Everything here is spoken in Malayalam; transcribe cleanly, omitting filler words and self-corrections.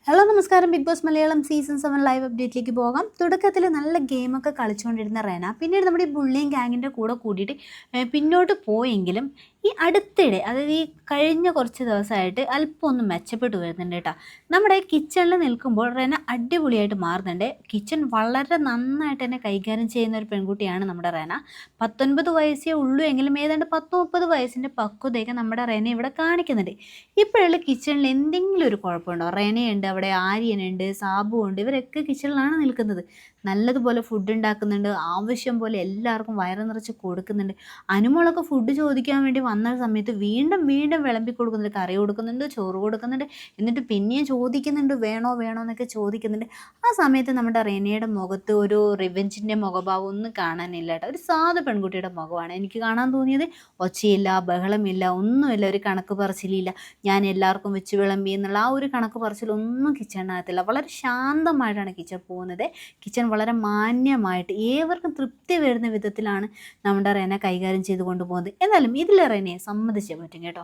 ഹലോ നമസ്കാരം. Bigg Boss Malayalam season 7 live അപ്ഡേറ്റിലേക്ക് പോകാം. തുടക്കത്തിൽ നല്ല ഗെയിമൊക്കെ കളിച്ചുകൊണ്ടിരുന്ന റെന പിന്നീട് നമ്മുടെ ഈ ബുള്ളിയും ഗാങ്ങിൻ്റെ കൂടെ കൂടിയിട്ട് പിന്നോട്ട് പോയെങ്കിലും ഈ അടുത്തിടെ, അതായത് ഈ കഴിഞ്ഞ കുറച്ച് ദിവസമായിട്ട് അല്പം ഒന്ന് മെച്ചപ്പെട്ട് വരുന്നുണ്ട് കേട്ടോ. നമ്മുടെ കിച്ചണിൽ നിൽക്കുമ്പോൾ റെന അടിപൊളിയായിട്ട് മാറുന്നുണ്ട്. കിച്ചൺ വളരെ നന്നായിട്ട് തന്നെ കൈകാര്യം ചെയ്യുന്ന ഒരു പെൺകുട്ടിയാണ് നമ്മുടെ റെന. 19 വയസ്സേ ഉള്ളൂ എങ്കിലും ഏതാണ്ട് 10-30 വയസ്സിൻ്റെ പക്വതയൊക്കെ നമ്മുടെ റെന ഇവിടെ കാണിക്കുന്നുണ്ട്. ഇപ്പോഴുള്ള കിച്ചണിൽ എന്തെങ്കിലും ഒരു കുഴപ്പമുണ്ടോ? റെനയുണ്ട്, അവിടെ ആര്യനുണ്ട്, സാബു ഉണ്ട്, ഇവരൊക്കെ കിച്ചണിലാണ് നിൽക്കുന്നത്. നല്ലതുപോലെ ഫുഡ് ഉണ്ടാക്കുന്നുണ്ട്, ആവശ്യം പോലെ എല്ലാവർക്കും വയറ് നിറച്ച് കൊടുക്കുന്നുണ്ട്. അനുമോളൊക്കെ ഫുഡ് ചോദിക്കാൻ വേണ്ടി വന്ന സമയത്ത് വീണ്ടും വീണ്ടും വിളമ്പി കൊടുക്കുന്നുണ്ട്, കറി കൊടുക്കുന്നുണ്ട്, ചോറ് കൊടുക്കുന്നുണ്ട്, എന്നിട്ട് പിന്നെയും ചോദിക്കുന്നുണ്ട് വേണോ വേണോ എന്നൊക്കെ ചോദിക്കുന്നുണ്ട്. ആ സമയത്ത് നമ്മുടെ റെനയുടെ മുഖത്ത് ഒരു റിവെഞ്ചിൻ്റെ മുഖഭാവം ഒന്നും കാണാനില്ല കേട്ടോ. ഒരു സാധാ പെൺകുട്ടിയുടെ മുഖമാണ് എനിക്ക് കാണാൻ തോന്നിയത്. ഒച്ചയില്ല, ബഹളമില്ല, ഒന്നുമില്ല, ഒരു കണക്ക് പറച്ചിലില്ല, ഞാൻ എല്ലാവർക്കും വെച്ച് വിളമ്പി എന്നുള്ള ആ ഒരു കണക്ക് പറച്ചിലൊന്നും കിച്ചണിനകത്തില്ല. വളരെ ശാന്തമായിട്ടാണ് കിച്ചൺ പോകുന്നത്. കിച്ചൺ വളരെ മാന്യമായിട്ട് ഏവർക്കും തൃപ്തി വരുന്ന വിധത്തിലാണ് നമ്മുടെ റെന കൈകാര്യം ചെയ്ത് കൊണ്ടുപോകുന്നത്. എന്നാലും ഇതിലെ റെനയെ സമ്മതിച്ചേ പറ്റും കേട്ടോ.